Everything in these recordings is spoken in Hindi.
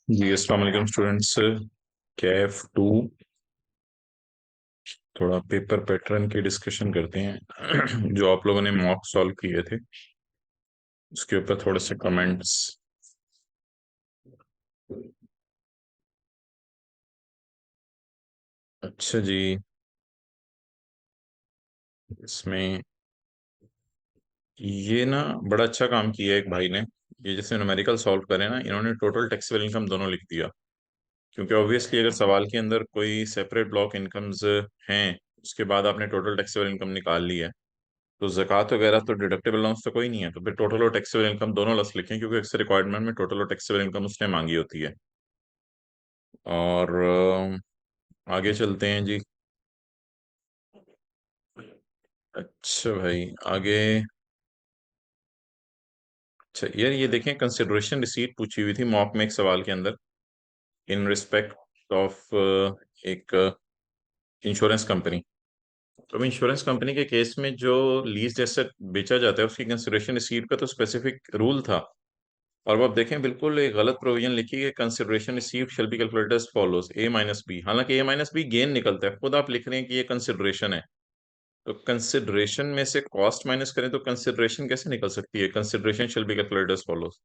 जी अस्सलाम वालेकुम स्टूडेंट्स। कैफ टू थोड़ा पेपर पैटर्न की डिस्कशन करते हैं जो आप लोगों ने मॉक सॉल्व किए थे उसके ऊपर थोड़े से कमेंट्स। अच्छा जी, इसमें ये ना बड़ा अच्छा काम किया है एक भाई ने। ये जैसे न्यूमेरिकल सॉल्व करे ना, इन्होंने टोटल टैक्सेबल इनकम दोनों लिख दिया। क्योंकि ऑब्वियसली अगर सवाल के अंदर कोई सेपरेट ब्लॉक इनकम्स हैं, उसके बाद आपने टोटल टैक्सेबल इनकम निकाल ली है, तो ज़कात वगैरह तो डिडक्टेबल अलाउंस तो कोई नहीं है, तो फिर टोटल और टैक्सेबल इनकम दोनों लस लिखें, क्योंकि अक्सर रिक्वायरमेंट में टोटल और टैक्सेबल इनकम उसने मांगी होती है। और आगे चलते हैं जी। अच्छा भाई, आगे। अच्छा यार, ये देखें, कंसिडरेशन रिसीट पूछी हुई थी मॉक में एक सवाल के अंदर, इन रिस्पेक्ट ऑफ एक इंश्योरेंस कंपनी। तो अब इंश्योरेंस कंपनी के केस में जो लीज एसेट बेचा जाता है उसकी कंसिडरेशन रिसीट का तो स्पेसिफिक रूल था। और अब आप देखें, बिल्कुल एक गलत प्रोविजन लिखी है, consideration received shall be calculated as follows A minus B. हालांकि ए माइनस बी गेन निकलता है, खुद आप लिख रहे हैं कि ये कंसिडरेशन है। तो कंसिडरेशन में से कॉस्ट माइनस करें तो कंसिडरेशन कैसे निकल सकती है? Consideration shall be calculated as follows.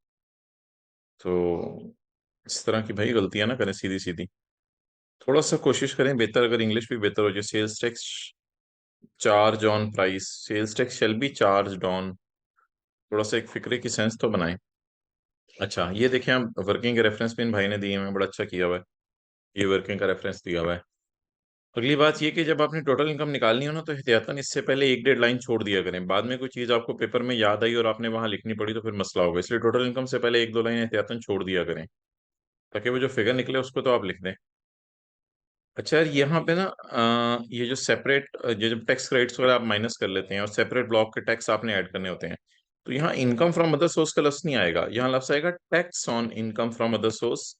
तो इस तरह की भाई गलतियां ना करें सीधी सीधी। थोड़ा सा कोशिश करें बेहतर, अगर इंग्लिश भी बेहतर हो जाए। Sales tax charge on price, sales tax shall be charge on. थोड़ा सा एक फिक्रे की सेंस तो बनाएं। अच्छा ये देखिए, हम वर्किंग के रेफरेंस पे इन भाई ने दिए हैं, बड़ा अच्छा किया हुआ है। ये वर्किंग का रेफरेंस दिया हुआ है। अगली बात ये कि जब आपने टोटल इनकम निकालनी हो ना, तो एहतियातन इससे पहले एक डेढ़ लाइन छोड़ दिया करें। बाद में कोई चीज़ आपको पेपर में याद आई और आपने वहां लिखनी पड़ी तो फिर मसला होगा, इसलिए टोटल इनकम से पहले एक दो लाइन एहतियातन छोड़ दिया करें, ताकि वो जो फिगर निकले उसको तो आप लिख दें। अच्छा यार, यहाँ पे ना ये जो सेपरेट, ये जब टैक्स क्रेडिट्स वगैरह आप माइनस कर लेते हैं और सेपरेट ब्लॉक के टैक्स आपने ऐड करने होते हैं, तो यहाँ इनकम फ्रॉम अदर सोर्स का लफ्ज नहीं आएगा, यहाँ लफ्ज आएगा tax on income from other source.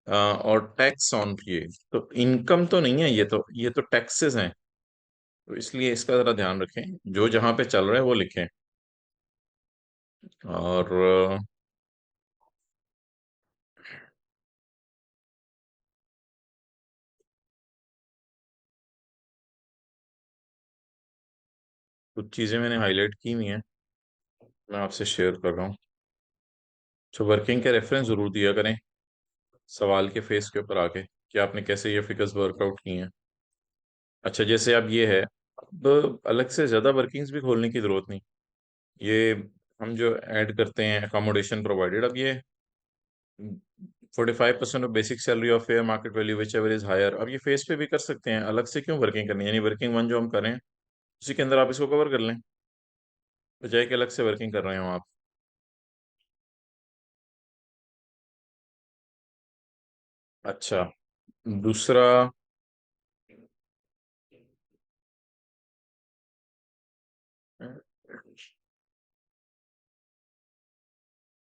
और टैक्स ऑन, ये तो इनकम तो नहीं है, ये तो टैक्सेस हैं। तो इसलिए इसका जरा ध्यान रखें, जो जहाँ पे चल रहा है वो लिखें। और कुछ चीज़ें मैंने हाईलाइट की हुई हैं, मैं आपसे शेयर कर रहा हूँ। तो वर्किंग के रेफरेंस जरूर दिया करें सवाल के फेस के ऊपर आके, कि आपने कैसे ये फिगर्स वर्कआउट की हैं। अच्छा जैसे अब ये है, अब अलग से ज़्यादा वर्किंग्स भी खोलने की ज़रूरत नहीं। ये हम जो ऐड करते हैं अकोमोडेशन प्रोवाइडेड, अब ये 45% of basic salary of fair market value which ever is higher, अब ये फेस पे भी कर सकते हैं, अलग से क्यों वर्किंग करनी है? यानी वर्किंग वन जो हम करें उसी के अंदर आप इसको कवर कर लें, बजाय कि अलग से वर्किंग कर रहे हो आप। अच्छा, दूसरा,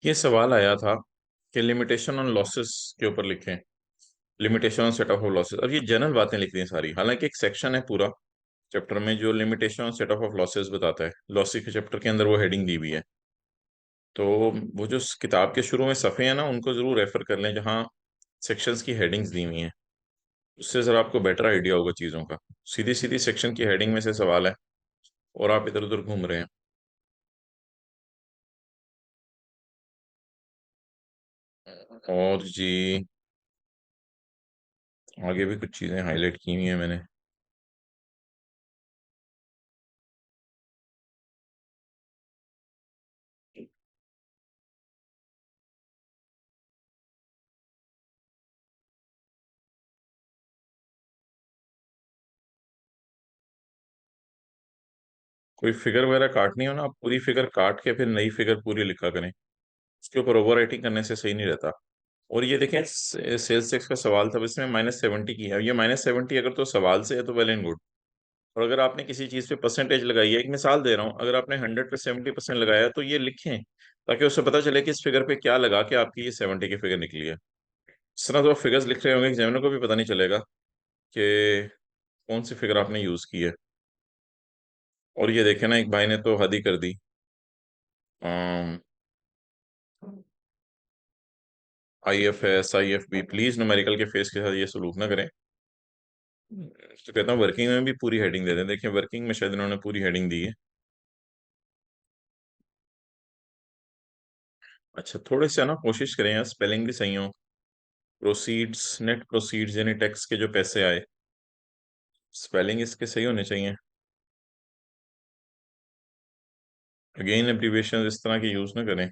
ये सवाल आया था कि लिमिटेशन ऑन लॉसेस के ऊपर लिखें, limitation on set of losses. अब ये जनरल बातें लिख दी हैं सारी, हालांकि एक सेक्शन है पूरा चैप्टर में जो limitation on set of losses बताता है, लॉसेस के चैप्टर के अंदर वो हेडिंग दी हुई है। तो वो जो किताब के शुरू में सफ़े हैं ना, उनको जरूर रेफर कर लें, जहाँ सेक्शंस की हेडिंग्स दी हुई हैं। उससे जरा आपको बेटर आइडिया होगा चीज़ों का। सीधी सीधी सेक्शन की हेडिंग में से सवाल है और आप इधर उधर घूम रहे हैं। और जी, आगे भी कुछ चीज़ें हाईलाइट की हुई हैं मैंने। कोई फिगर वगैरह काटनी हो ना, आप पूरी फिगर काट के फिर नई फिगर पूरी लिखा करें, उसके ऊपर ओवर राइटिंग करने से सही नहीं रहता। और ये देखें, सेल्स टैक्स का सवाल था, इसमें -70 की है। ये -70 अगर तो सवाल से है तो वेल एंड गुड। और अगर आपने किसी चीज़ पे परसेंटेज लगाई है, एक मिसाल दे रहा हूँ, अगर आपने 100 पे 70% लगाया है, तो ये लिखें, ताकि उससे पता चले कि इस फिगर पे क्या लगा के आपकी ये 70 की फिगर निकली है। इस तरह तो आप फिगर्स लिख रहे होंगे, एग्जामिनर को भी पता नहीं चलेगा कि कौन सी फिगर आपने यूज़ की है। और ये देखे ना, एक भाई ने तो हद ही कर दी। IFS IFB, प्लीज न्यूमेरिकल के फेस के साथ ये सलूक ना करें। तो कहता हूँ वर्किंग में भी पूरी हेडिंग दे दें। देखिए वर्किंग में शायद इन्होंने पूरी हेडिंग दी है। अच्छा थोड़े से ना कोशिश करें यार स्पेलिंग भी सही हो। प्रोसीड्स, नेट प्रोसीड्स यानी टैक्स के जो पैसे आए, स्पेलिंग इसके सही होने चाहिए। अगेन एब्रीविएशन इस तरह की यूज ना करें।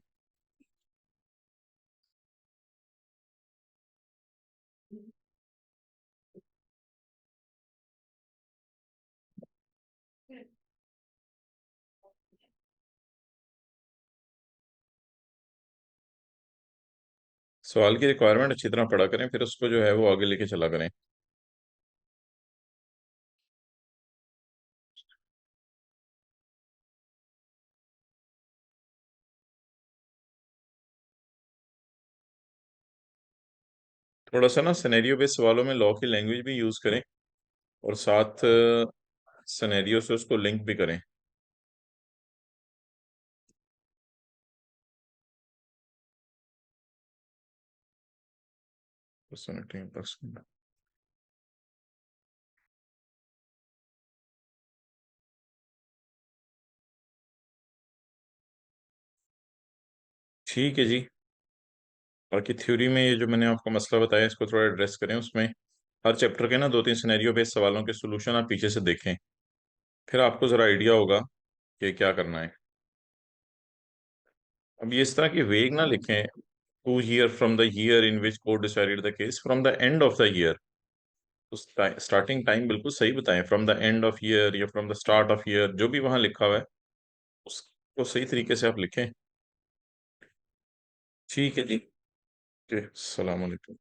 सवाल की रिक्वायरमेंट अच्छी तरह पढ़ा करें, फिर उसको जो है वो आगे लेके चला करें। थोड़ा सा ना सिनेरियो बेस्ड सवालों में लॉ की लैंग्वेज भी यूज करें, और साथ सिनेरियो से उसको लिंक भी करें। ठीक है जी। बाकी थ्योरी में ये जो मैंने आपको मसला बताया इसको थोड़ा एड्रेस करें। उसमें हर चैप्टर के ना दो तीन सिनेरियो बेस्ड सवालों के सोल्यूशन आप पीछे से देखें, फिर आपको जरा आइडिया होगा कि क्या करना है। अब ये इस तरह की वेग ना लिखें, two year from the year in which court decided the case, from the end of the year. तो स्टार्टिंग टाइम बिल्कुल सही बताएं, from the end of year या from the start of year, जो भी वहां लिखा हुआ है उसको सही तरीके से आप लिखें। ठीक है जी। ओके, अस्सलाम वालेकुम।